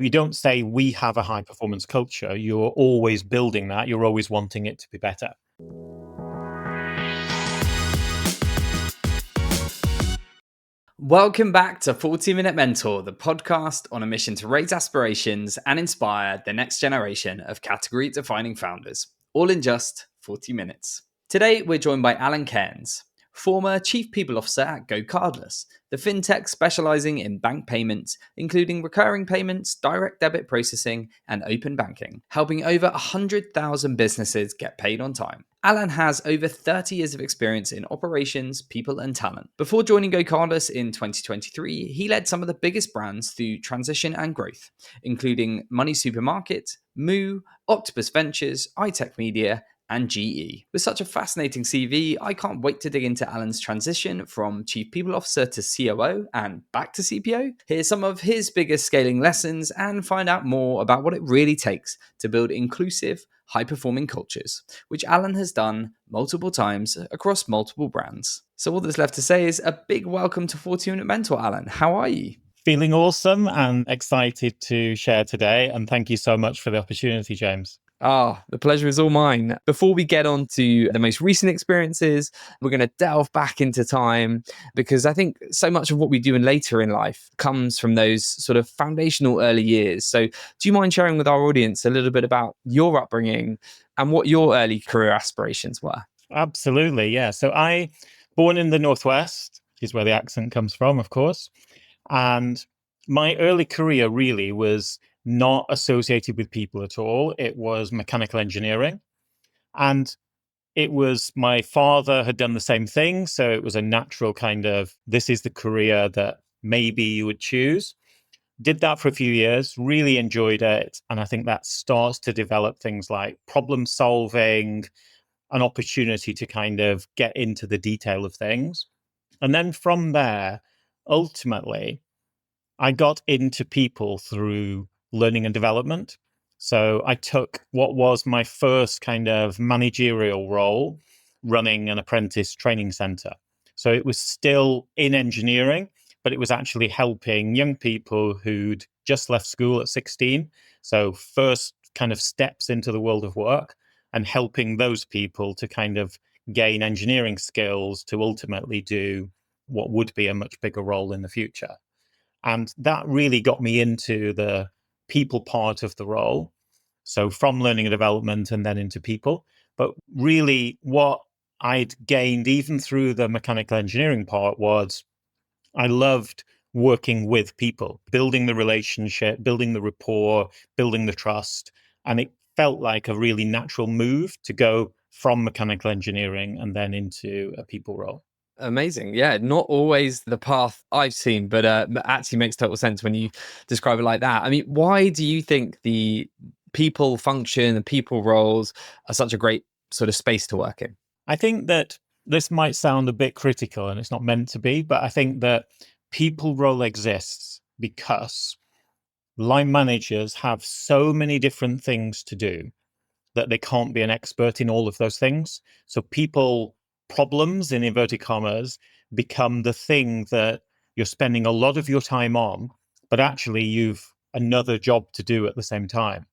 You don't say we have a high performance culture. You're always building that. You're always wanting it to be better. Welcome back to 40-Minute Mentor, the podcast on a mission to raise aspirations and inspire the next generation of category-defining founders, all in just 40 minutes. Today, we're joined by Alan Cairns, former Chief People Officer at GoCardless, the FinTech specializing in bank payments, including recurring payments, direct debit processing, and open banking, helping over 100,000 businesses get paid on time. Alan has over 30 years of experience in operations, people, and talent. Before joining GoCardless in 2023, he led some of the biggest brands through transition and growth, including Money Supermarket, Moo, Octopus Ventures, iTech Media, and GE. With such a fascinating CV, I can't wait to dig into Alan's transition from Chief People Officer to COO and back to CPO. Hear some of his biggest scaling lessons and find out more about what it really takes to build inclusive, high-performing cultures, which Alan has done multiple times across multiple brands. So all that's left to say is a big welcome to 40-Minute Mentor, Alan. How are you? Feeling awesome and excited to share today. And thank you so much for the opportunity, James. The pleasure is all mine. Before we get on to the most recent experiences, we're going to delve back into time because I think so much of what we do in later in life comes from those sort of foundational early years. So do you mind sharing with our audience a little bit about your upbringing and what your early career aspirations were? Absolutely, yeah. So I born in the Northwest, is where the accent comes from, of course. And my early career really was not associated with people at all. It was mechanical engineering. And it was my father had done the same thing. So it was a natural kind of, this is the career that maybe you would choose. Did that for a few years, really enjoyed it. And I think that starts to develop things like problem solving, an opportunity to kind of get into the detail of things. And then from there, ultimately, I got into people through learning and development. So I took what was my first kind of managerial role running an apprentice training center. So it was still in engineering, but it was actually helping young people who'd just left school at 16. So first kind of steps into the world of work and helping those people to kind of gain engineering skills to ultimately do what would be a much bigger role in the future. And that really got me into the people part of the role. So from learning and development and then into people. But really what I'd gained even through the mechanical engineering part was I loved working with people, building the relationship, building the rapport, building the trust. And it felt like a really natural move to go from mechanical engineering and then into a people role. Amazing. Yeah, not always the path I've seen, but actually makes total sense when you describe it like that. I mean, why do you think the people function, the people roles are such a great sort of space to work in? I think that this might sound a bit critical and it's not meant to be, but I think that people role exists because line managers have so many different things to do that they can't be an expert in all of those things. So people problems in inverted commas become the thing that you're spending a lot of your time on, but actually you've another job to do at the same time.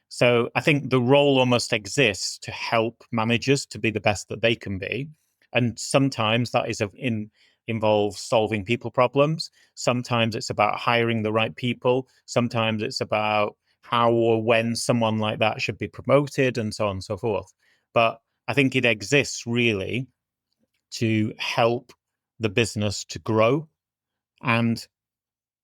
So I think the role almost exists to help managers to be the best that they can be. And sometimes that is involves solving people problems. Sometimes it's about hiring the right people. Sometimes it's about how or when someone like that should be promoted and so on and so forth. But I think it exists really to help the business to grow. And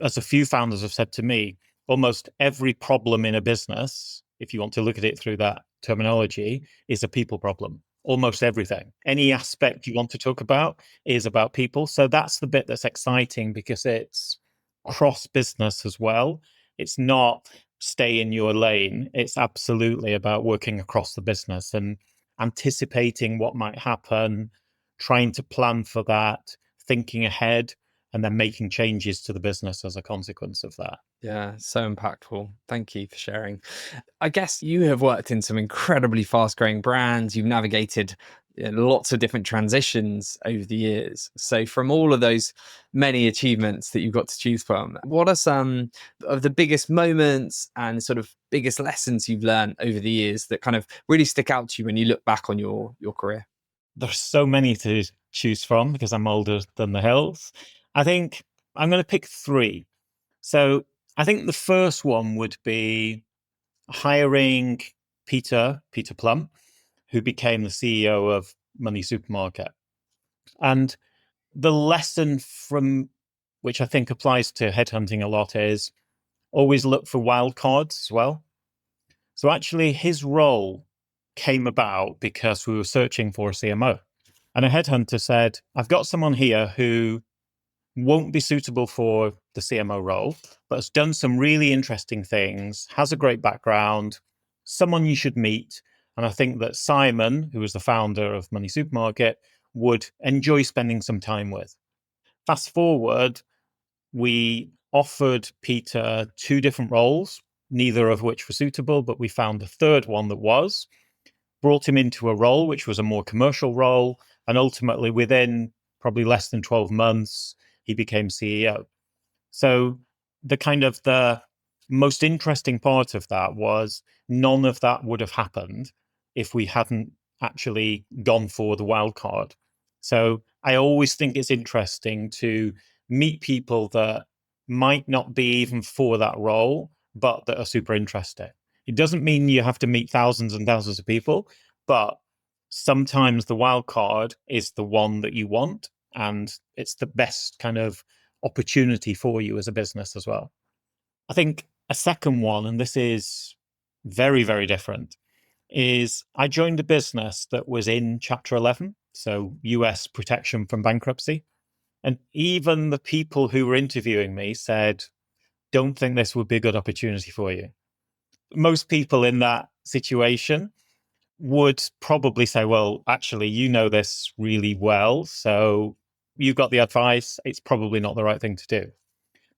as a few founders have said to me, almost every problem in a business, if you want to look at it through that terminology, is a people problem. Almost everything. Any aspect you want to talk about is about people. So that's the bit that's exciting because it's cross business as well. It's not stay in your lane. It's absolutely about working across the business and anticipating what might happen, trying to plan for that, thinking ahead, and then making changes to the business as a consequence of that. Yeah, so impactful. Thank you for sharing. I guess you have worked in some incredibly fast growing brands. You've navigated lots of different transitions over the years. So from all of those many achievements that you've got to choose from, what are some of the biggest moments and sort of biggest lessons you've learned over the years that kind of really stick out to you when you look back on your career? There's so many to choose from because I'm older than the hills. I think I'm going to pick three. So I think the first one would be hiring Peter Plum, who became the CEO of Money Supermarket. And the lesson from which I think applies to headhunting a lot is always look for wild cards as well. So actually his role came about because we were searching for a CMO. And a headhunter said, I've got someone here who won't be suitable for the CMO role, but has done some really interesting things, has a great background, someone you should meet. And I think that Simon, who was the founder of Money Supermarket, would enjoy spending some time with. Fast forward, we offered Peter two different roles, neither of which were suitable, but we found a third one that was, brought him into a role which was a more commercial role. And ultimately, within probably less than 12 months, he became CEO. So the most interesting part of that was none of that would have happened if we hadn't actually gone for the wild card. So I always think it's interesting to meet people that might not be even for that role, but that are super interested. It doesn't mean you have to meet thousands and thousands of people, but sometimes the wild card is the one that you want, and it's the best kind of opportunity for you as a business as well. I think a second one, and this is very, very different, is I joined a business that was in Chapter 11, so US protection from bankruptcy. And even the people who were interviewing me said, don't think this would be a good opportunity for you. Most people in that situation would probably say, well, actually, you know this really well, so you got the advice. It's probably not the right thing to do.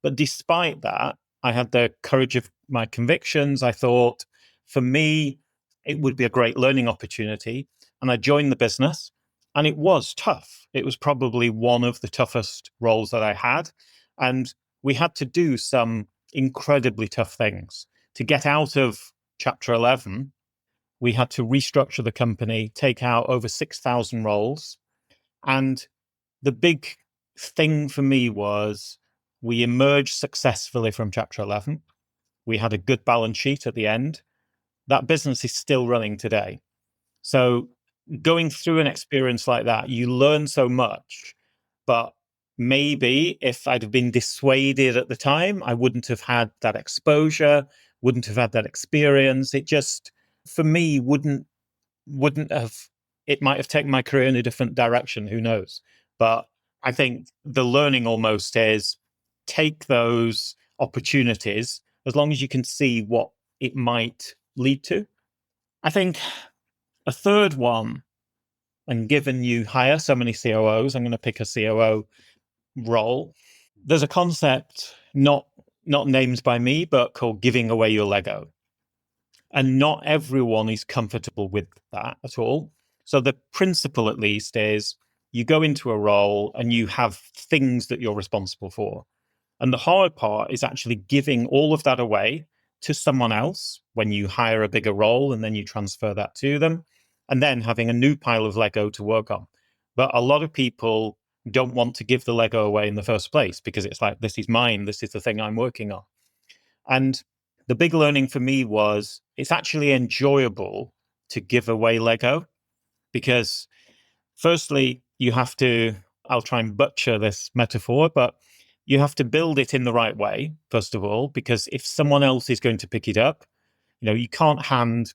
But despite that, I had the courage of my convictions. I thought, for me, it would be a great learning opportunity. And I joined the business, and it was tough. It was probably one of the toughest roles that I had. And we had to do some incredibly tough things. To get out of Chapter 11, we had to restructure the company, take out over 6,000 roles. And the big thing for me was we emerged successfully from Chapter 11. We had a good balance sheet at the end. That business is still running today. So going through an experience like that, you learn so much. But maybe if I'd have been dissuaded at the time, I wouldn't have had that exposure, wouldn't have had that experience. It just, for me, wouldn't have, it might have taken my career in a different direction. Who knows? But I think the learning almost is take those opportunities as long as you can see what it might lead to. I think a third one, and given you hire so many COOs, I'm going to pick a COO role. There's a concept, not named by me, but called giving away your Lego. And not everyone is comfortable with that at all. So the principle, at least, is you go into a role and you have things that you're responsible for. And the hard part is actually giving all of that away to someone else when you hire a bigger role and then you transfer that to them, and then having a new pile of Lego to work on. But a lot of people don't want to give the Lego away in the first place because it's like, this is mine, this is the thing I'm working on. And the big learning for me was it's actually enjoyable to give away Lego because, firstly, you have to, I'll try and butcher this metaphor, but you have to build it in the right way, first of all, because if someone else is going to pick it up, you can't hand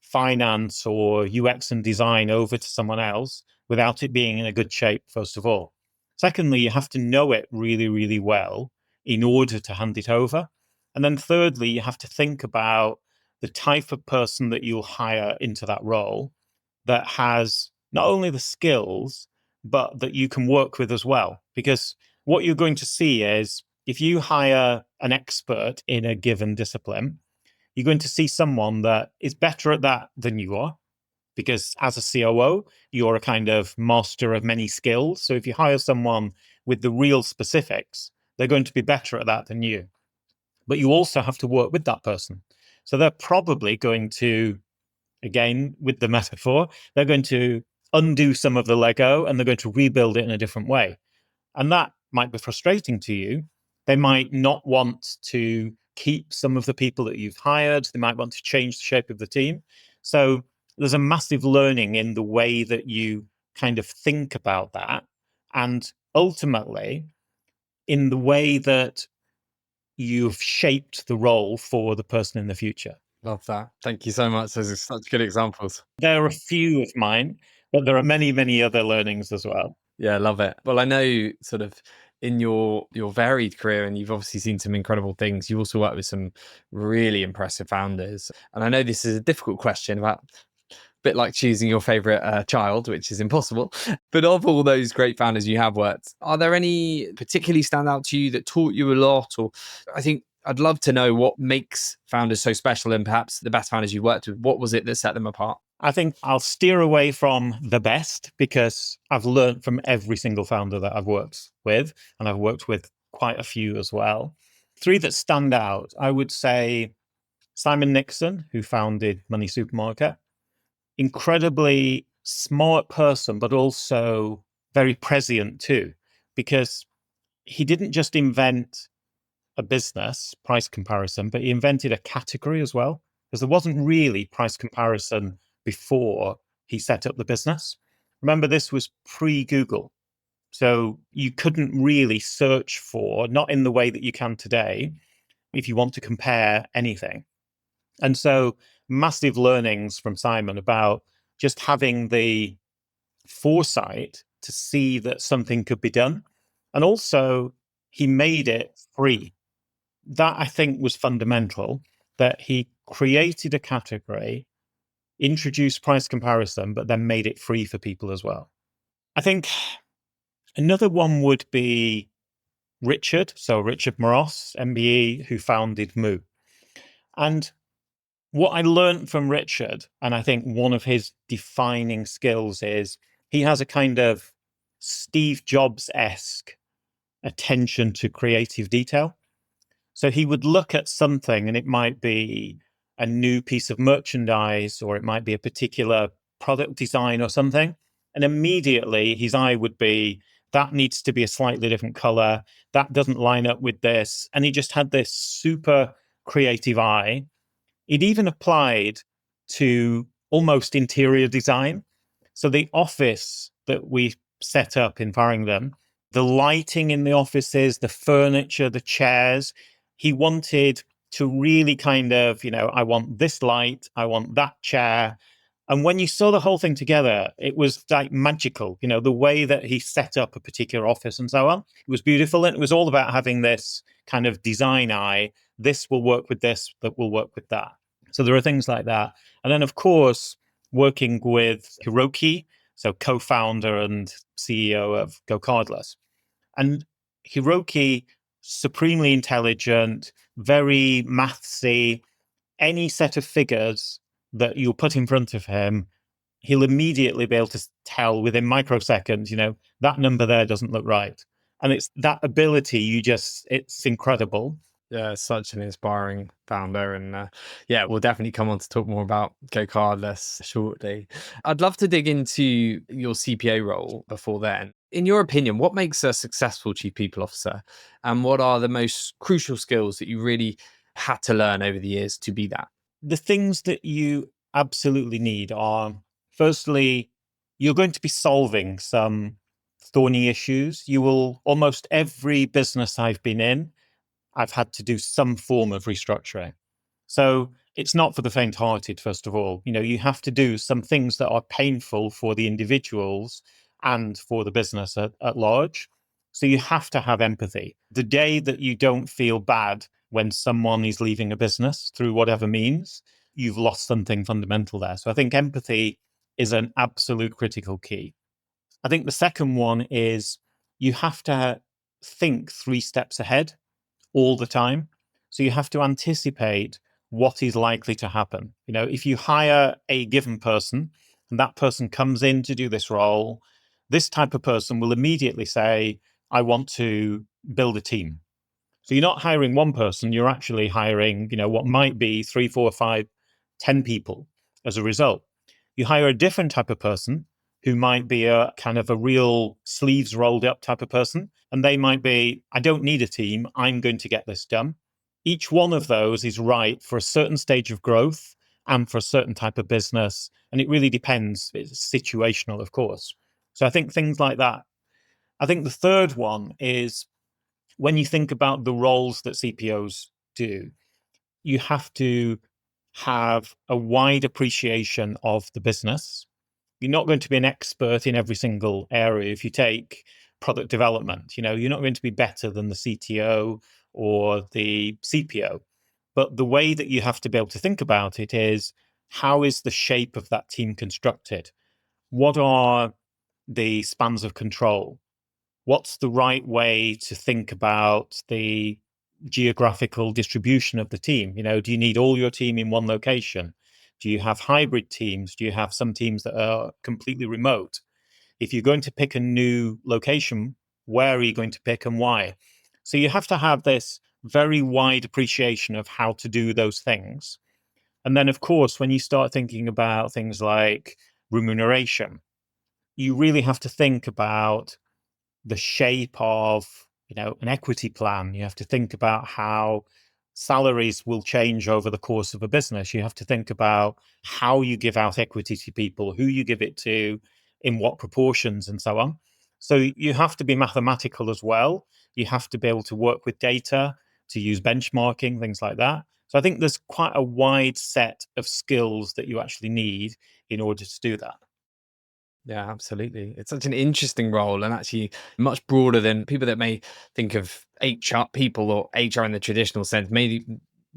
finance or UX and design over to someone else without it being in a good shape, first of all. Secondly, you have to know it really, really well in order to hand it over. And then thirdly, you have to think about the type of person that you'll hire into that role that has not only the skills, but that you can work with as well. Because what you're going to see is if you hire an expert in a given discipline, you're going to see someone that is better at that than you are. because as a COO, you're a kind of master of many skills. So if you hire someone with the real specifics, they're going to be better at that than you. But you also have to work with that person. So they're probably going to, again, with the metaphor, they're going to undo some of the Lego and they're going to rebuild it in a different way. And that might be frustrating to you. They might not want to keep some of the people that you've hired. They might want to change the shape of the team. So there's a massive learning in the way that you kind of think about that. And ultimately, in the way that you've shaped the role for the person in the future. Love that. Thank you so much. Those are such good examples. There are a few of mine, but there are many, many other learnings as well. Yeah, love it. Well, I know sort of in your varied career, and you've obviously seen some incredible things. You also work with some really impressive founders. And I know this is a difficult question about a bit like choosing your favorite child, which is impossible. But of all those great founders you have worked, are there any particularly stand out to you that taught you a lot? Or I think I'd love to know what makes founders so special, and perhaps the best founders you worked with, what was it that set them apart? I think I'll steer away from the best because I've learned from every single founder that I've worked with, and I've worked with quite a few as well. Three that stand out, I would say Simon Nixon, who founded Money Supermarket. Incredibly smart person, but also very prescient too, because he didn't just invent a business price comparison, but he invented a category as well, because there wasn't really price comparison before he set up the business. Remember, this was pre-Google. So you couldn't really search for, not in the way that you can today, if you want to compare anything. And so massive learnings from Simon about just having the foresight to see that something could be done. And also, he made it free. That I think was fundamental, that he created a category, introduced price comparison, but then made it free for people as well. I think another one would be Richard. So Richard Moros, MBE, who founded Moo. And what I learned from Richard, and I think one of his defining skills is he has a kind of Steve Jobs-esque attention to creative detail. So he would look at something and it might be a new piece of merchandise or it might be a particular product design or something. And immediately his eye would be, that needs to be a slightly different color. That doesn't line up with this. And he just had this super creative eye. It even applied to almost interior design. So the office that we set up in Farringdon, the lighting in the offices, the furniture, the chairs, he wanted to really kind of, I want this light, I want that chair. And when you saw the whole thing together, it was like magical, the way that he set up a particular office and so on. It was beautiful. And it was all about having this kind of design eye. This will work with this, that will work with that. So there are things like that. And then, of course, working with Hiroki, so co-founder and CEO of GoCardless. And Hiroki, supremely intelligent, very mathsy. Any set of figures that you put in front of him, he'll immediately be able to tell within microseconds, that number there doesn't look right. And it's that ability, it's incredible. Yeah, such an inspiring founder. And we'll definitely come on to talk more about GoCardless shortly. I'd love to dig into your CPO role before then. In your opinion, what makes a successful chief people officer? And what are the most crucial skills that you really had to learn over the years to be that? The things that you absolutely need are, firstly, you're going to be solving some thorny issues. Almost every business I've been in, I've had to do some form of restructuring. So it's not for the faint-hearted, first of all. You have to do some things that are painful for the individuals and for the business at large. So you have to have empathy. The day that you don't feel bad when someone is leaving a business through whatever means, you've lost something fundamental there. So I think empathy is an absolute critical key. I think the second one is you have to think 3 steps ahead all the time. So you have to anticipate what is likely to happen. If you hire a given person and that person comes in to do this role, this type of person will immediately say, I want to build a team. So you're not hiring one person, you're actually hiring, what might be 3, 4, 5, 10 people as a result. You hire a different type of person who might be a kind of a real sleeves rolled up type of person. And they might be, I don't need a team, I'm going to get this done. Each one of those is right for a certain stage of growth and for a certain type of business. And it really depends. It's situational, of course. So I think things like that. I think the third one is when you think about the roles that CPOs do, you have to have a wide appreciation of the business. You're not going to be an expert in every single area. If you take product development, you're not going to be better than the CTO or the CPO. But the way that you have to be able to think about it is, how is the shape of that team constructed? What are the spans of control? What's the right way to think about the geographical distribution of the team? Do you need all your team in one location? Do you have hybrid teams? Do you have some teams that are completely remote? If you're going to pick a new location, where are you going to pick and why? So you have to have this very wide appreciation of how to do those things. And then, of course, when you start thinking about things like remuneration, you really have to think about the shape of an equity plan. You have to think about how salaries will change over the course of a business. You have to think about how you give out equity to people, who you give it to, in what proportions, and so on. So you have to be mathematical as well. You have to be able to work with data, to use benchmarking, things like that. So I think there's quite a wide set of skills that you actually need in order to do that. Yeah, absolutely. It's such an interesting role, and actually much broader than people that may think of HR people or HR in the traditional sense. Maybe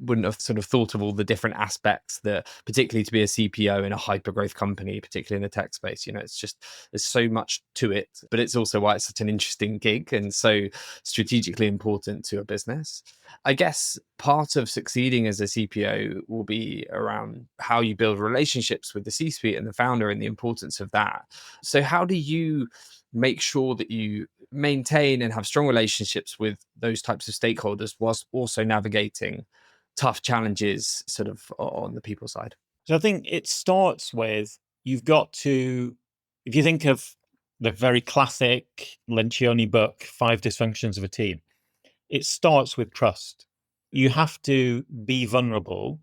wouldn't have sort of thought of all the different aspects that, particularly to be a CPO in a hyper growth company, particularly in the tech space. It's just, there's so much to it, but it's also why it's such an interesting gig and so strategically important to a business. I guess part of succeeding as a CPO will be around how you build relationships with the C-suite and the founder and the importance of that. So how do you make sure that you maintain and have strong relationships with those types of stakeholders whilst also navigating tough challenges sort of on the people side? So I think it starts with, you've got to, if you think of the very classic Lencioni book, Five Dysfunctions of a Team, it starts with trust. You have to be vulnerable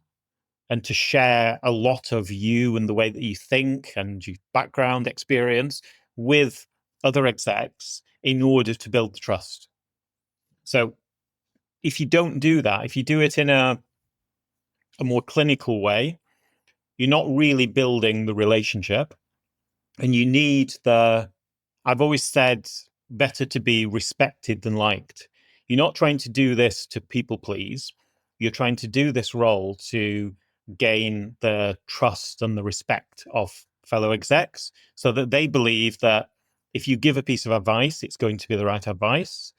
and to share a lot of you and the way that you think and your background experience with other execs in order to build the trust. So if you don't do that, if you do it in a more clinical way, you're not really building the relationship. And you need I've always said, better to be respected than liked. You're not trying to do this to people please. You're trying to do this role to gain the trust and the respect of fellow execs so that they believe that if you give a piece of advice, it's going to be the right advice.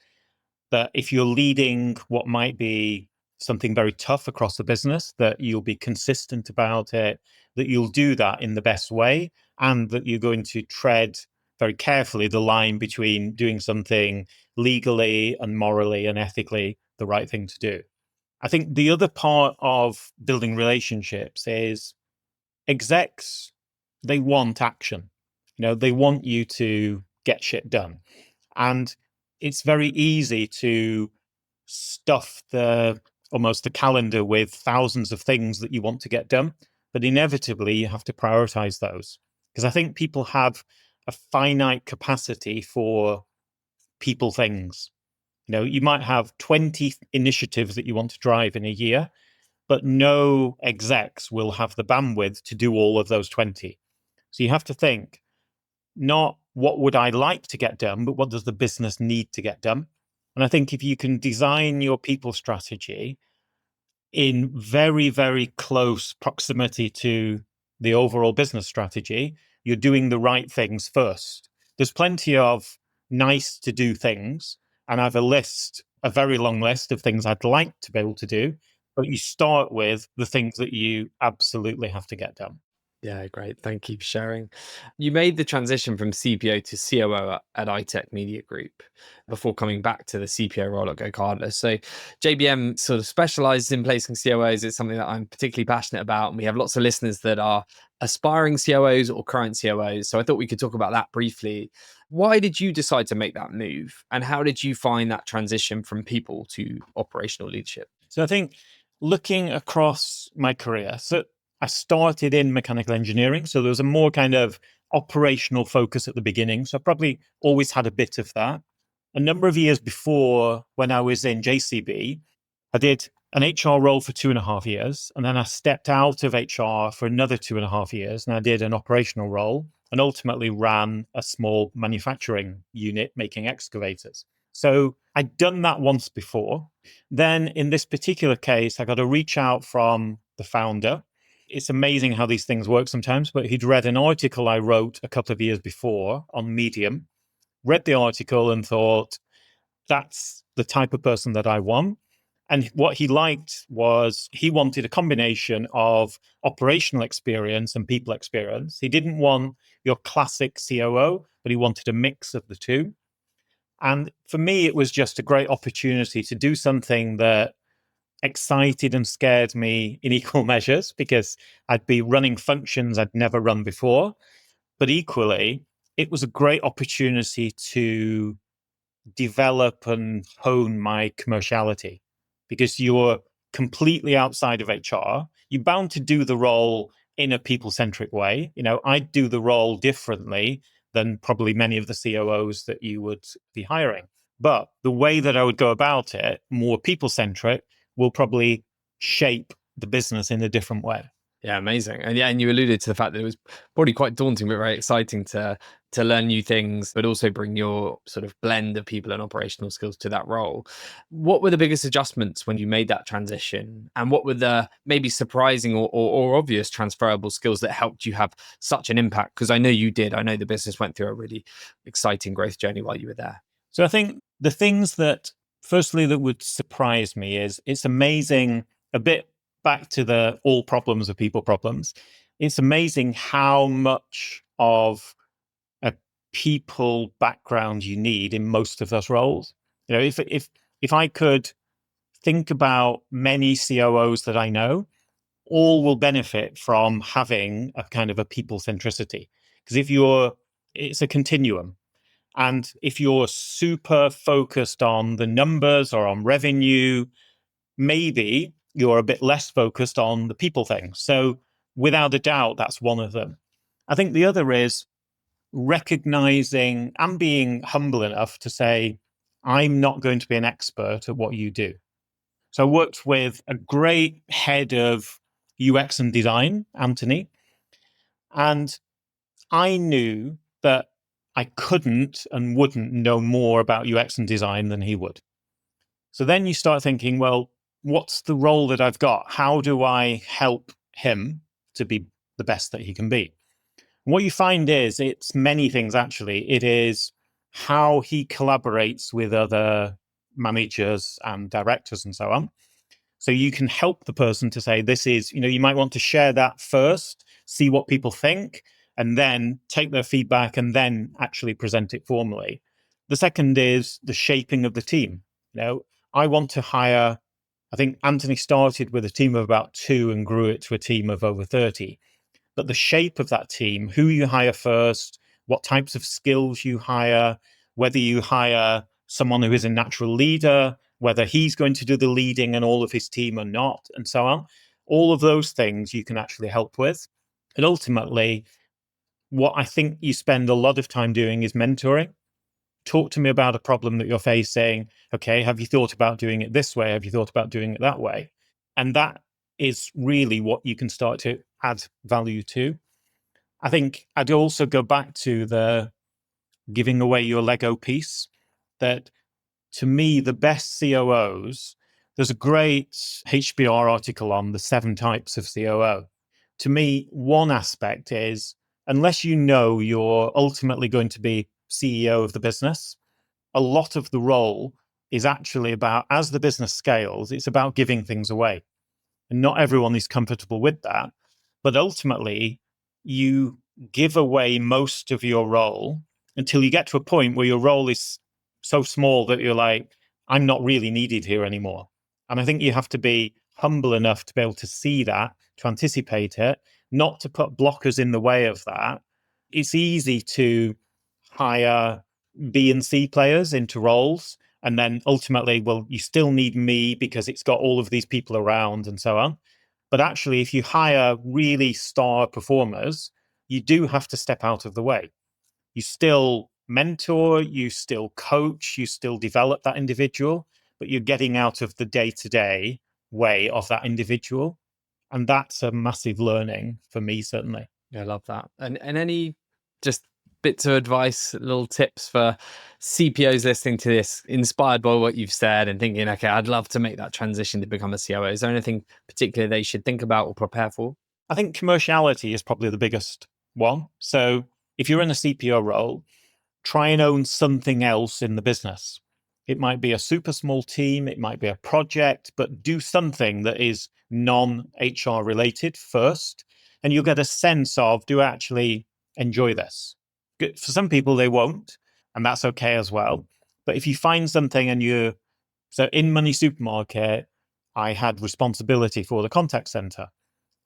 That if you're leading what might be something very tough across the business, that you'll be consistent about it, that you'll do that in the best way, and that you're going to tread very carefully the line between doing something legally and morally and ethically the right thing to do. I think the other part of building relationships is execs, they want action. They want you to get shit done. And it's very easy to stuff almost the calendar with thousands of things that you want to get done, but inevitably you have to prioritize those, because I think people have a finite capacity for people things. You might have 20 initiatives that you want to drive in a year, but no execs will have the bandwidth to do all of those 20. So you have to think, not what would I like to get done, but what does the business need to get done? And I think if you can design your people strategy in very, very close proximity to the overall business strategy, you're doing the right things first. There's plenty of nice to do things, and I have a very long list of things I'd like to be able to do, but you start with the things that you absolutely have to get done. Yeah, great. Thank you for sharing. You made the transition from CPO to COO at iTech Media Group before coming back to the CPO role at GoCardless. So JBM sort of specializes in placing COOs. It's something that I'm particularly passionate about. And we have lots of listeners that are aspiring COOs or current COOs. So I thought we could talk about that briefly. Why did you decide to make that move? And how did you find that transition from people to operational leadership? So I think looking across my career, so I started in mechanical engineering. So there was a more kind of operational focus at the beginning. So I probably always had a bit of that. A number of years before, when I was in JCB, I did an HR role for 2.5 years. And then I stepped out of HR for another 2.5 years. And I did an operational role and ultimately ran a small manufacturing unit making excavators. So I'd done that once before. Then in this particular case, I got a reach out from the founder. It's amazing how these things work sometimes, but he'd read an article I wrote a couple of years before on Medium, read the article and thought, that's the type of person that I want. And what he liked was he wanted a combination of operational experience and people experience. He didn't want your classic COO, but he wanted a mix of the two. And for me, it was just a great opportunity to do something that excited and scared me in equal measures because I'd be running functions I'd never run before. But equally, it was a great opportunity to develop and hone my commerciality because you're completely outside of HR. You're bound to do the role in a people centric way. I'd do the role differently than probably many of the COOs that you would be hiring. But the way that I would go about it, more people centric, will probably shape the business in a different way. Yeah, amazing. And you alluded to the fact that it was probably quite daunting, but very exciting to learn new things, but also bring your sort of blend of people and operational skills to that role. What were the biggest adjustments when you made that transition? And what were the maybe surprising or obvious transferable skills that helped you have such an impact? Because I know you did. I know the business went through a really exciting growth journey while you were there. So I think the things that, firstly, that would surprise me is it's amazing, a bit back to the all problems are people problems. It's amazing how much of a people background you need in most of those roles. If I could think about many COOs that I know, all will benefit from having a kind of a people centricity. Because it's a continuum. And if you're super focused on the numbers or on revenue, maybe you're a bit less focused on the people thing. So without a doubt, that's one of them. I think the other is recognizing and being humble enough to say, I'm not going to be an expert at what you do. So I worked with a great head of UX and design, Anthony, and I knew that I couldn't and wouldn't know more about UX and design than he would. So then you start thinking, well, what's the role that I've got? How do I help him to be the best that he can be? What you find is it's many things, actually. It is how he collaborates with other managers and directors and so on. So you can help the person to say, this is, you might want to share that first, see what people think, and then take their feedback and then actually present it formally. The second is the shaping of the team. I want to hire, I think Anthony started with a team of about 2 and grew it to a team of over 30. But the shape of that team, who you hire first, what types of skills you hire, whether you hire someone who is a natural leader, whether he's going to do the leading and all of his team or not, and so on. All of those things you can actually help with. And ultimately, what I think you spend a lot of time doing is mentoring. Talk to me about a problem that you're facing. Okay, have you thought about doing it this way? Have you thought about doing it that way? And that is really what you can start to add value to. I think I'd also go back to the giving away your Lego piece, that to me, the best COOs, there's a great HBR article on the 7 types of COO. To me, one aspect is, unless you know you're ultimately going to be CEO of the business, a lot of the role is actually about, as the business scales, it's about giving things away. And not everyone is comfortable with that. But ultimately, you give away most of your role until you get to a point where your role is so small that you're like, I'm not really needed here anymore. And I think you have to be humble enough to be able to see that, to anticipate it, not to put blockers in the way of that. It's easy to hire B and C players into roles. And then ultimately, well, you still need me because it's got all of these people around and so on. But actually, if you hire really star performers, you do have to step out of the way. You still mentor, you still coach, you still develop that individual, but you're getting out of the day-to-day way of that individual. And that's a massive learning for me, certainly. Yeah, I love that. And any just bits of advice, little tips for CPOs listening to this, inspired by what you've said and thinking, okay, I'd love to make that transition to become a COO. Is there anything particular they should think about or prepare for? I think commerciality is probably the biggest one. So if you're in a CPO role, try and own something else in the business. It might be a super small team, it might be a project, but do something that is non-HR related first, and you'll get a sense of, do I actually enjoy this? For some people, they won't, and that's okay as well. But if you find something so in Money Supermarket, I had responsibility for the contact center.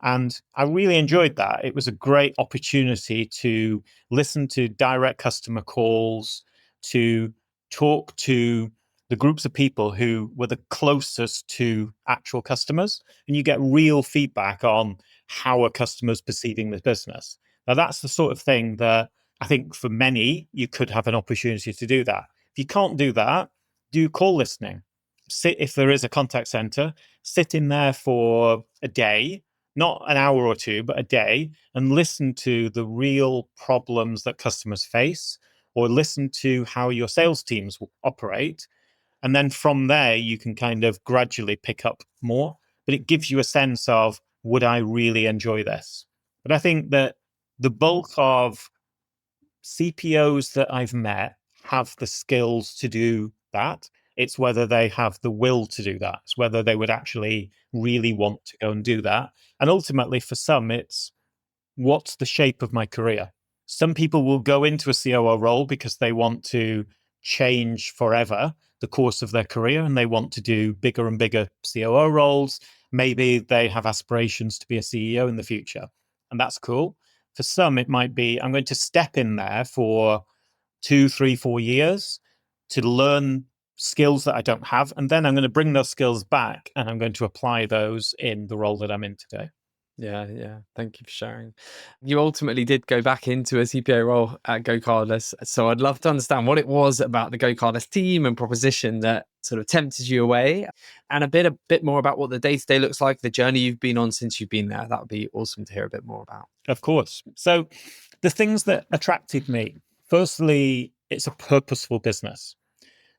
And I really enjoyed that. It was a great opportunity to listen to direct customer calls, to talk to the groups of people who were the closest to actual customers. And you get real feedback on how a customer's perceiving the business. Now, that's the sort of thing that I think for many, you could have an opportunity to do that. If you can't do that, do call listening. If there is a contact center, sit in there for a day, not an hour or two, but a day, and listen to the real problems that customers face, or listen to how your sales teams operate. And then from there, you can kind of gradually pick up more. But it gives you a sense of, would I really enjoy this? But I think that the bulk of CPOs that I've met have the skills to do that. It's whether they have the will to do that. It's whether they would actually really want to go and do that. And ultimately, for some, it's what's the shape of my career? Some people will go into a COO role because they want to change forever the course of their career and they want to do bigger and bigger COO roles. Maybe they have aspirations to be a CEO in the future, and that's cool. For some, it might be I'm going to step in there for 2, 3, 4 years to learn skills that I don't have. And then I'm going to bring those skills back and I'm going to apply those in the role that I'm in today. Yeah. Thank you for sharing. You ultimately did go back into a CPO role at GoCardless. So I'd love to understand what it was about the GoCardless team and proposition that sort of tempted you away, and a bit more about what the day-to-day looks like, the journey you've been on since you've been there. That would be awesome to hear a bit more about. Of course. So the things that attracted me, firstly, it's a purposeful business.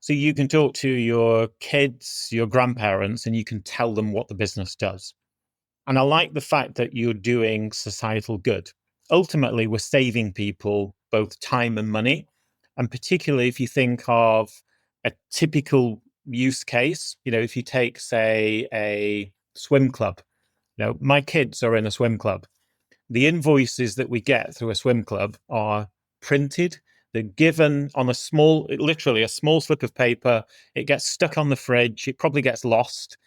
So you can talk to your kids, your grandparents, and you can tell them what the business does. And I like the fact that you're doing societal good. Ultimately, we're saving people both time and money. And particularly if you think of a typical use case, if you take, say, a swim club, my kids are in a swim club. The invoices that we get through a swim club are printed. They're given on literally a small slip of paper. It gets stuck on the fridge. It probably gets lost.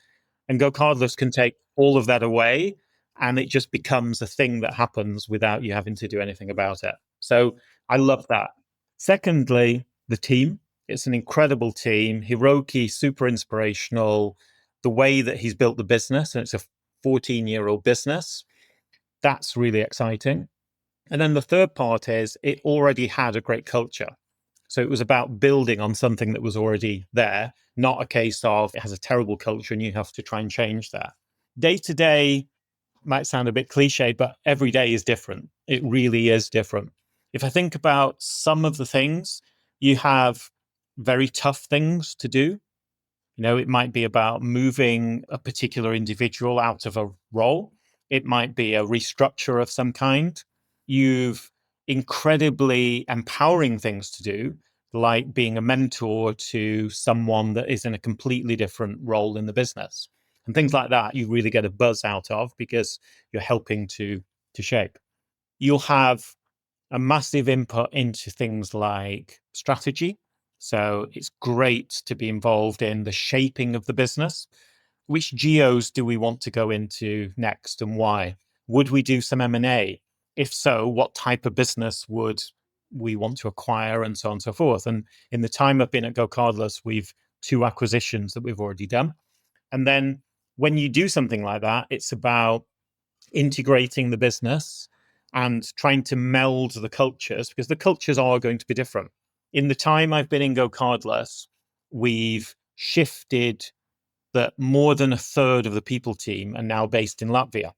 And GoCardless can take all of that away, and it just becomes a thing that happens without you having to do anything about it. So I love that. Secondly, the team. It's an incredible team. Hiroki, super inspirational. The way that he's built the business, and it's a 14-year-old business, that's really exciting. And then the third part is it already had a great culture. So it was about building on something that was already there, not a case of it has a terrible culture and you have to try and change that. Day to day might sound a bit cliche, but every day is different. It really is different. If I think about some of the things, you have very tough things to do. It might be about moving a particular individual out of a role. It might be a restructure of some kind. You've incredibly empowering things to do, like being a mentor to someone that is in a completely different role in the business. And things like that, you really get a buzz out of because you're helping to shape. you'll have a massive input into things like strategy. So it's great to be involved in the shaping of the business. Which geos do we want to go into next and why? Would we do some M&A? If so, what type of business would we want to acquire, and so on and so forth? And in the time I've been at GoCardless, we've 2 acquisitions that we've already done. And then when you do something like that, it's about integrating the business and trying to meld the cultures, because the cultures are going to be different. In the time I've been in GoCardless, we've shifted that more than a third of the people team are now based in Latvia.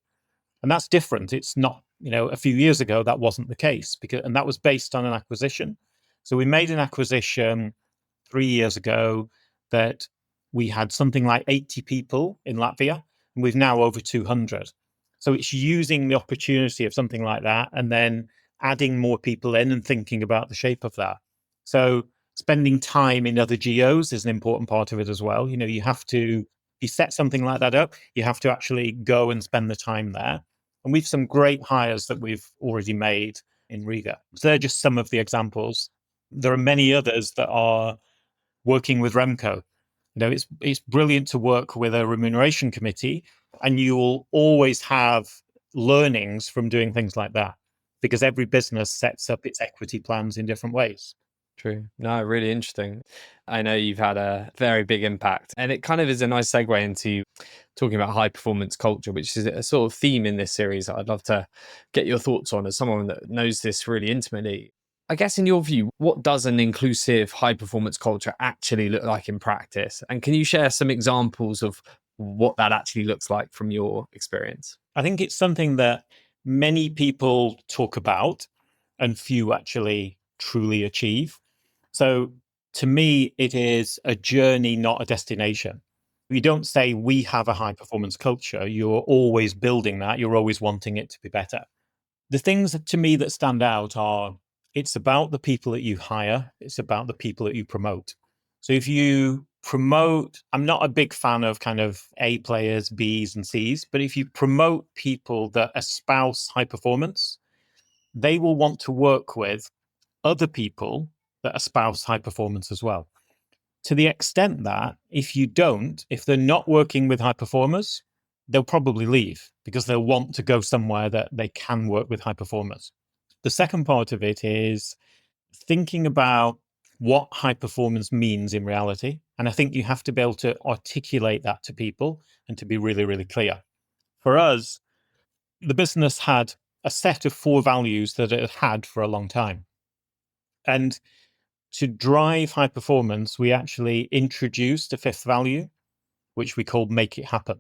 And that's different. It's not, a few years ago, that wasn't the case, and that was based on an acquisition. So we made an acquisition 3 years ago that we had something like 80 people in Latvia, and we've now over 200. So it's using the opportunity of something like that and then adding more people in and thinking about the shape of that. So spending time in other geos is an important part of it as well. You have to, you set something like that up, you have to actually go and spend the time there. And we've some great hires that we've already made in Riga. So they're just some of the examples. There are many others that are working with Remco. It's brilliant to work with a remuneration committee, and you will always have learnings from doing things like that, because every business sets up its equity plans in different ways. True. No, really interesting. I know you've had a very big impact, and it kind of is a nice segue into talking about high performance culture, which is a sort of theme in this series that I'd love to get your thoughts on as someone that knows this really intimately. I guess, in your view, what does an inclusive high performance culture actually look like in practice? And can you share some examples of what that actually looks like from your experience? I think it's something that many people talk about and few actually truly achieve. So to me, it is a journey, not a destination. You don't say we have a high performance culture. You're always building that. You're always wanting it to be better. The things to me that stand out are, it's about the people that you hire. It's about the people that you promote. So if you promote, I'm not a big fan of kind of A players, Bs and Cs, but if you promote people that espouse high performance, they will want to work with other people that espouse high performance as well. To the extent that if they're not working with high performers, they'll probably leave because they'll want to go somewhere that they can work with high performers. The second part of it is thinking about what high performance means in reality. And I think you have to be able to articulate that to people and to be really, really clear. For us, the business had a set of 4 values that it had for a long time. And to drive high performance, we actually introduced a 5th value, which we called make it happen.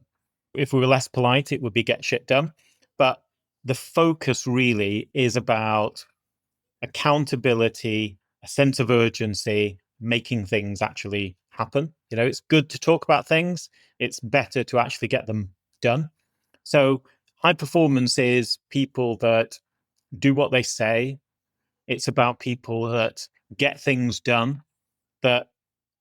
If we were less polite, it would be get shit done. But the focus really is about accountability, a sense of urgency, making things actually happen. It's good to talk about things. It's better to actually get them done. So high performance is people that do what they say. It's about people that get things done, that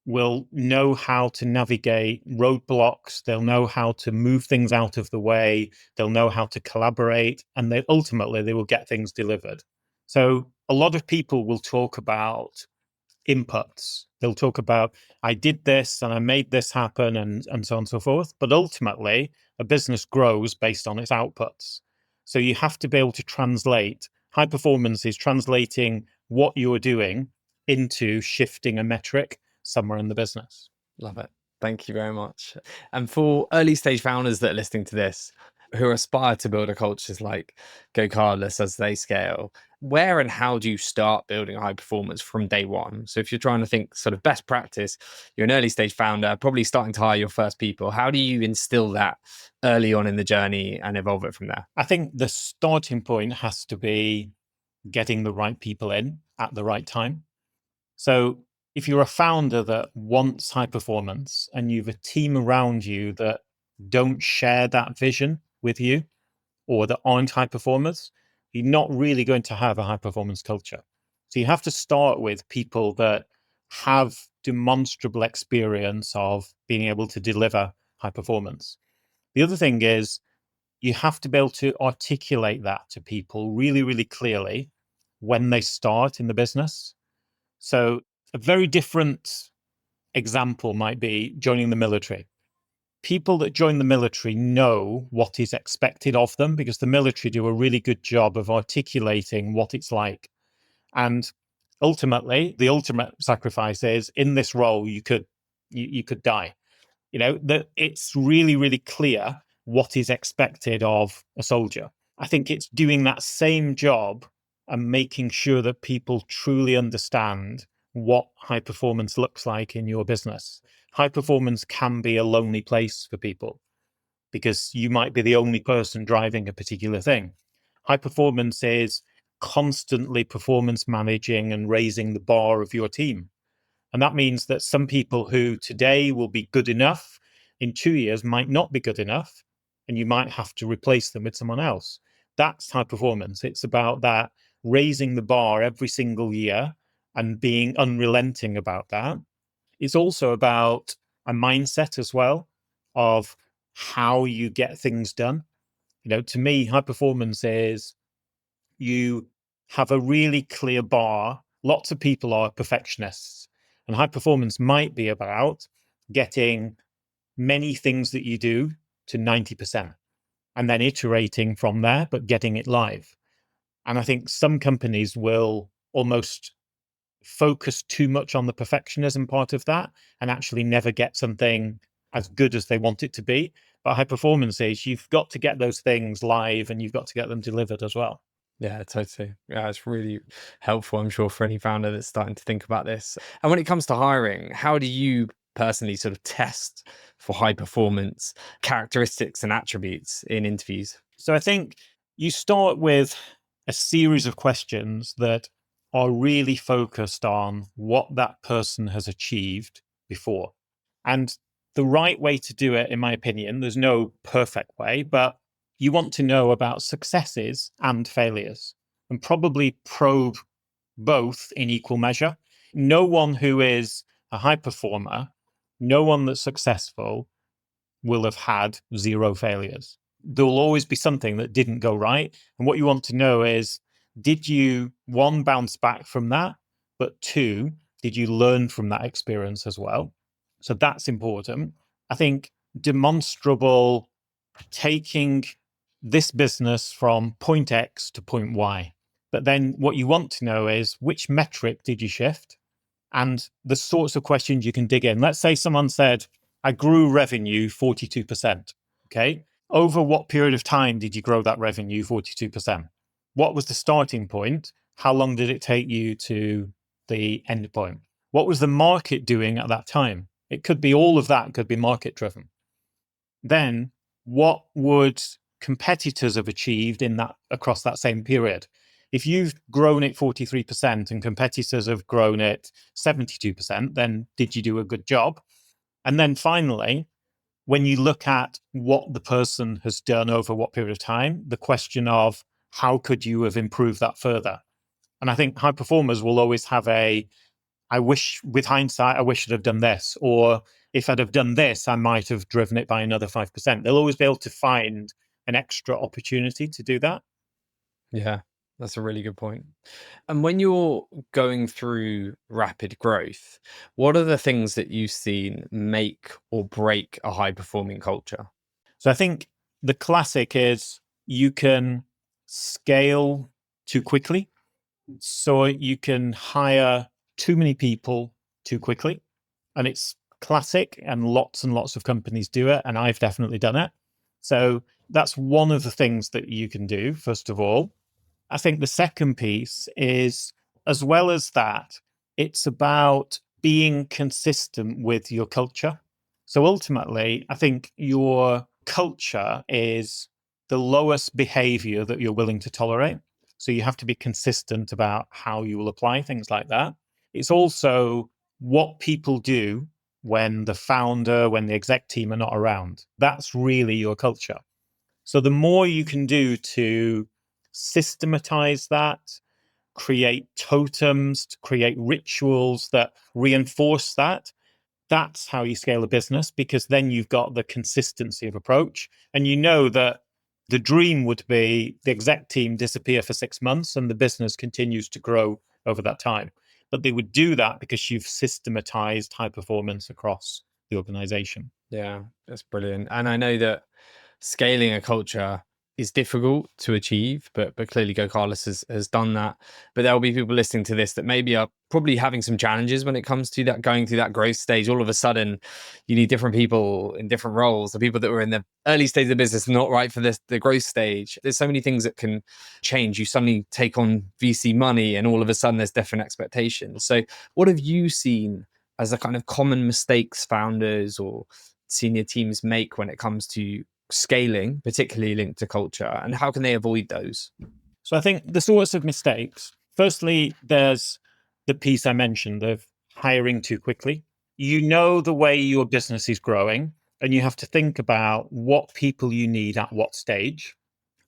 will know how to navigate roadblocks. They'll know how to move things out of the way. They'll know how to collaborate, and ultimately they will get things delivered. So a lot of people will talk about inputs. They'll talk about, I did this and I made this happen, and so on and so forth. But ultimately, a business grows based on its outputs. So you have to be able to translate. High performance is translating what you're doing into shifting a metric somewhere in the business. Love it. Thank you very much. And for early stage founders that are listening to this, who aspire to build a cultures like GoCardless as they scale, where and how do you start building a high performance from day one? So if you're trying to think sort of best practice, you're an early stage founder, probably starting to hire your first people. How do you instill that early on in the journey and evolve it from there? I think the starting point has to be getting the right people in at the right time. So if you're a founder that wants high performance and you've a team around you that don't share that vision with you or that aren't high performers, you're not really going to have a high performance culture. So you have to start with people that have demonstrable experience of being able to deliver high performance. The other thing is you have to be able to articulate that to people really, really clearly when they start in the business. So a very different example might be joining the military. People that join the military know what is expected of them because the military do a really good job of articulating what it's like. And ultimately, the ultimate sacrifice is in this role, you could die. That it's really, really clear what is expected of a soldier. I think it's doing that same job and making sure that people truly understand what high performance looks like in your business. High performance can be a lonely place for people because you might be the only person driving a particular thing. High performance is constantly performance managing and raising the bar of your team. And that means that some people who today will be good enough in 2 years might not be good enough, and you might have to replace them with someone else. That's high performance. It's about that raising the bar every single year and being unrelenting about that. It's also about a mindset as well of how you get things done. To me, high performance is you have a really clear bar. Lots of people are perfectionists, and high performance might be about getting many things that you do to 90% and then iterating from there, but getting it live. And I think some companies will almost focus too much on the perfectionism part of that and actually never get something as good as they want it to be. But high performance is you've got to get those things live and you've got to get them delivered as well. Yeah, totally. Yeah, it's really helpful, I'm sure, for any founder that's starting to think about this. And when it comes to hiring, how do you personally sort of test for high performance characteristics and attributes in interviews? So I think you start with a series of questions that are really focused on what that person has achieved before. And the right way to do it, in my opinion, there's no perfect way, but you want to know about successes and failures and probably probe both in equal measure. No one who is a high performer, no one that's successful will have had zero failures. There will always be something that didn't go right. And what you want to know is, did you, one, bounce back from that? But two, did you learn from that experience as well? So that's important. I think demonstrable, taking this business from point X to point Y. But then what you want to know is which metric did you shift? And the sorts of questions you can dig in. Let's say someone said, I grew revenue 42%. Okay. Over what period of time did you grow that revenue 42%? What was the starting point? How long did it take you to the end point? What was the market doing at that time? It could be all of that, could be market driven. Then what would competitors have achieved in that across that same period? If you've grown it 43% and competitors have grown it 72%, then did you do a good job? And then finally, when you look at what the person has done over what period of time, the question of how could you have improved that further? And I think high performers will always have I wish, with hindsight, I wish I'd have done this. Or if I'd have done this, I might have driven it by another 5%. They'll always be able to find an extra opportunity to do that. Yeah, that's a really good point. And when you're going through rapid growth, what are the things that you've seen make or break a high performing culture? So I think the classic is you can scale too quickly. So you can hire too many people too quickly. And it's classic, and lots of companies do it. And I've definitely done it. So that's one of the things that you can do, first of all. I think the second piece is, as well as that, it's about being consistent with your culture. So ultimately, I think your culture is the lowest behavior that you're willing to tolerate. So you have to be consistent about how you will apply things like that. It's also what people do when the founder, when the exec team are not around. That's really your culture. So the more you can do to systematize that, create totems, create rituals that reinforce that, that's how you scale a business, because then you've got the consistency of approach. And you know that The dream would be the exec team disappear for 6 months and the business continues to grow over that time. But they would do that because you've systematized high performance across the organization. Yeah, that's brilliant. And I know that scaling a culture is difficult to achieve, but clearly GoCardless has done that. But there will be people listening to this that maybe are probably having some challenges when it comes to that, going through that growth stage. All of a sudden, you need different people in different roles. The people that were in the early stage of the business are not right for the growth stage. There's so many things that can change. You suddenly take on VC money and all of a sudden there's different expectations. So what have you seen as the kind of common mistakes founders or senior teams make when it comes to scaling, particularly linked to culture, and how can they avoid those? So I think the sorts of mistakes, firstly, there's the piece I mentioned of hiring too quickly. You know the way your business is growing, and you have to think about what people you need at what stage.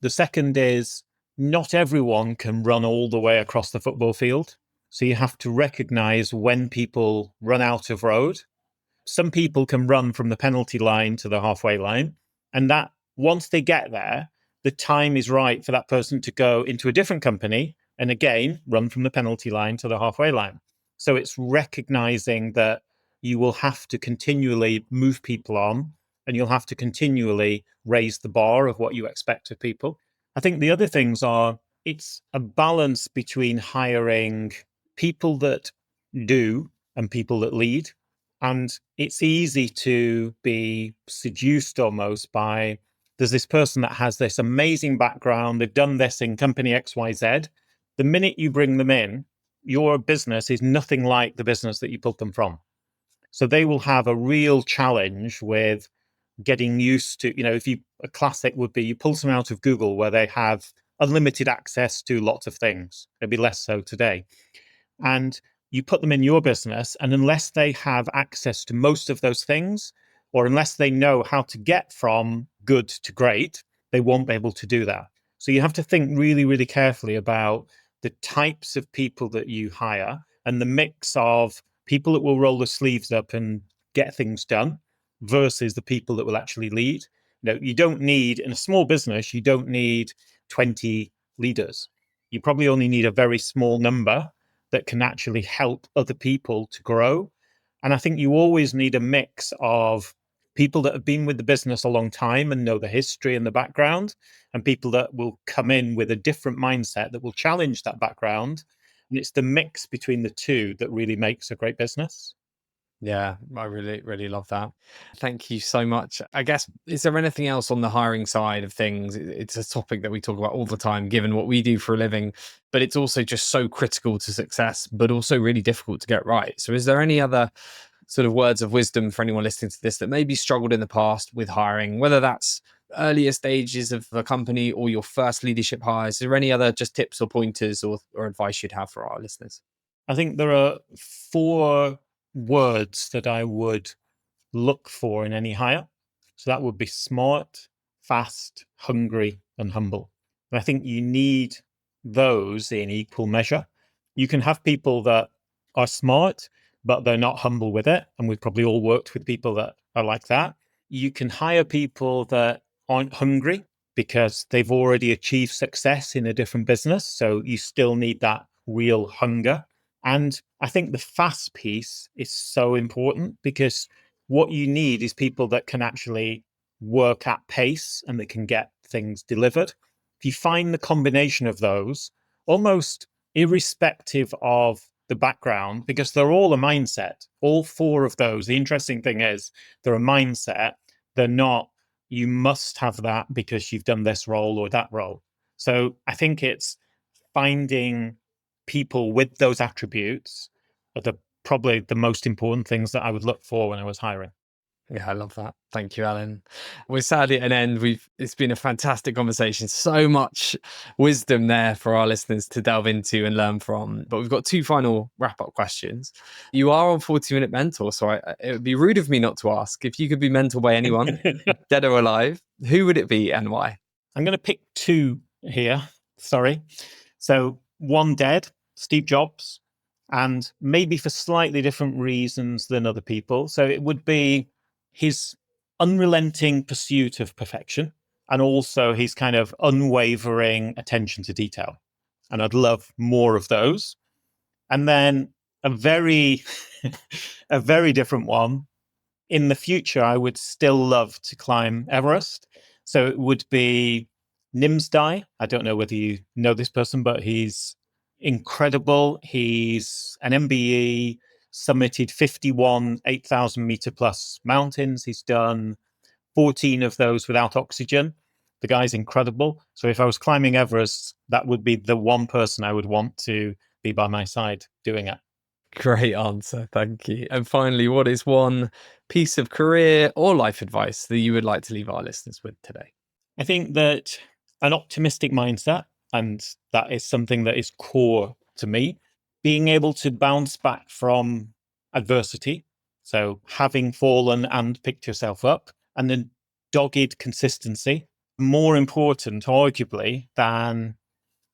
The second is not everyone can run all the way across the football field. So you have to recognize when people run out of road. Some people can run from the penalty line to the halfway line. And that once they get there, the time is right for that person to go into a different company and again run from the penalty line to the halfway line. So it's recognizing that you will have to continually move people on and you'll have to continually raise the bar of what you expect of people. I think the other things are it's a balance between hiring people that do and people that lead. And it's easy to be seduced almost by there's this person that has this amazing background. They've done this in company XYZ. The minute you bring them in, your business is nothing like the business that you pulled them from. So they will have a real challenge with getting used to, if a classic would be you pull someone out of Google where they have unlimited access to lots of things. It'd be less so today. And you put them in your business, and unless they have access to most of those things, or unless they know how to get from good to great, they won't be able to do that. So you have to think really, really carefully about the types of people that you hire and the mix of people that will roll their sleeves up and get things done versus the people that will actually lead. You don't need, in a small business, you don't need 20 leaders. You probably only need a very small number that can actually help other people to grow. And I think you always need a mix of people that have been with the business a long time and know the history and the background, and people that will come in with a different mindset that will challenge that background. And it's the mix between the two that really makes a great business. Yeah, I really, really love that. Thank you so much. I guess, is there anything else on the hiring side of things? It's a topic that we talk about all the time, given what we do for a living, but it's also just so critical to success, but also really difficult to get right. So is there any other sort of words of wisdom for anyone listening to this that maybe struggled in the past with hiring, whether that's earlier stages of a company or your first leadership hires? Is there any other just tips or pointers or advice you'd have for our listeners? I think there are 4 words that I would look for in any hire. So that would be smart, fast, hungry, and humble. And I think you need those in equal measure. You can have people that are smart, but they're not humble with it. And we've probably all worked with people that are like that. You can hire people that aren't hungry because they've already achieved success in a different business. So you still need that real hunger. And I think the fast piece is so important because what you need is people that can actually work at pace and that can get things delivered. If you find the combination of those, almost irrespective of the background, because they're all a mindset, all 4 of those. The interesting thing is they're a mindset. They're not, you must have that because you've done this role or that role. So I think it's finding people with those attributes are probably the most important things that I would look for when I was hiring. Yeah, I love that. Thank you, Alan. We're sadly at an end. It's been a fantastic conversation. So much wisdom there for our listeners to delve into and learn from. But we've got 2 final wrap-up questions. You are on 40-Minute Mentor, so it would be rude of me not to ask if you could be mentored by anyone, dead or alive. Who would it be and why? I'm going to pick 2 here. Sorry. So one dead, Steve Jobs, and maybe for slightly different reasons than other people. So it would be his unrelenting pursuit of perfection. and also his kind of unwavering attention to detail. And I'd love more of those. And then a very, a very different one. In the future, I would still love to climb Everest. So it would be Nimsdai. I don't know whether you know this person, but he's incredible. He's an MBE, summited 51 8,000 meter plus mountains. He's done 14 of those without oxygen. The guy's incredible. So if I was climbing Everest, that would be the one person I would want to be by my side doing it. Great answer. Thank you. And finally, what is one piece of career or life advice that you would like to leave our listeners with today? I think that an optimistic mindset, and that is something that is core to me, being able to bounce back from adversity. So having fallen and picked yourself up, and then dogged consistency, more important, arguably, than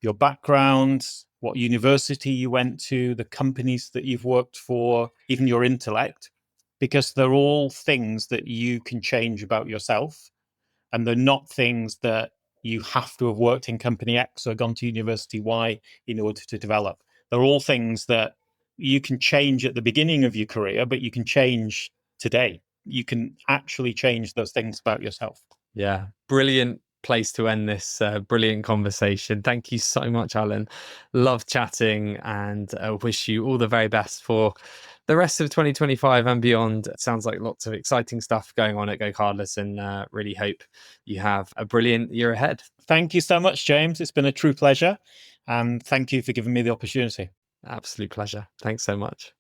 your background, what university you went to, the companies that you've worked for, even your intellect, because they're all things that you can change about yourself. And they're not things that you have to have worked in company X or gone to university Y in order to develop. They're all things that you can change at the beginning of your career, but you can change today. You can actually change those things about yourself. Yeah, brilliant place to end this brilliant conversation. Thank you so much, Alan. Love chatting, and wish you all the very best for the rest of 2025 and beyond. It sounds like lots of exciting stuff going on at GoCardless, and really hope you have a brilliant year ahead. Thank you so much, James. It's been a true pleasure. And thank you for giving me the opportunity. Absolute pleasure. Thanks so much.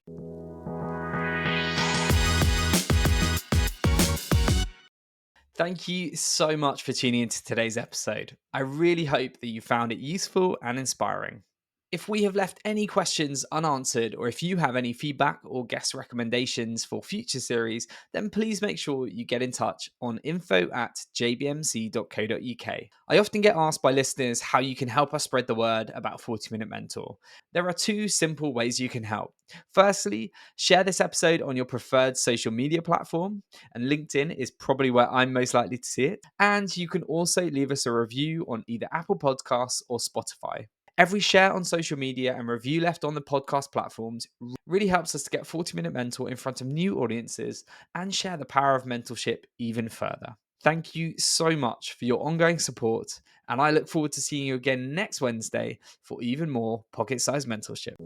Thank you so much for tuning into today's episode. I really hope that you found it useful and inspiring. If we have left any questions unanswered, or if you have any feedback or guest recommendations for future series, then please make sure you get in touch on info@jbmc.co.uk. I often get asked by listeners how you can help us spread the word about 40-Minute Mentor. There are two simple ways you can help. Firstly, share this episode on your preferred social media platform, and LinkedIn is probably where I'm most likely to see it. And you can also leave us a review on either Apple Podcasts or Spotify. Every share on social media and review left on the podcast platforms really helps us to get 40-Minute Mentor in front of new audiences and share the power of mentorship even further. Thank you so much for your ongoing support, and I look forward to seeing you again next Wednesday for even more pocket-sized mentorship.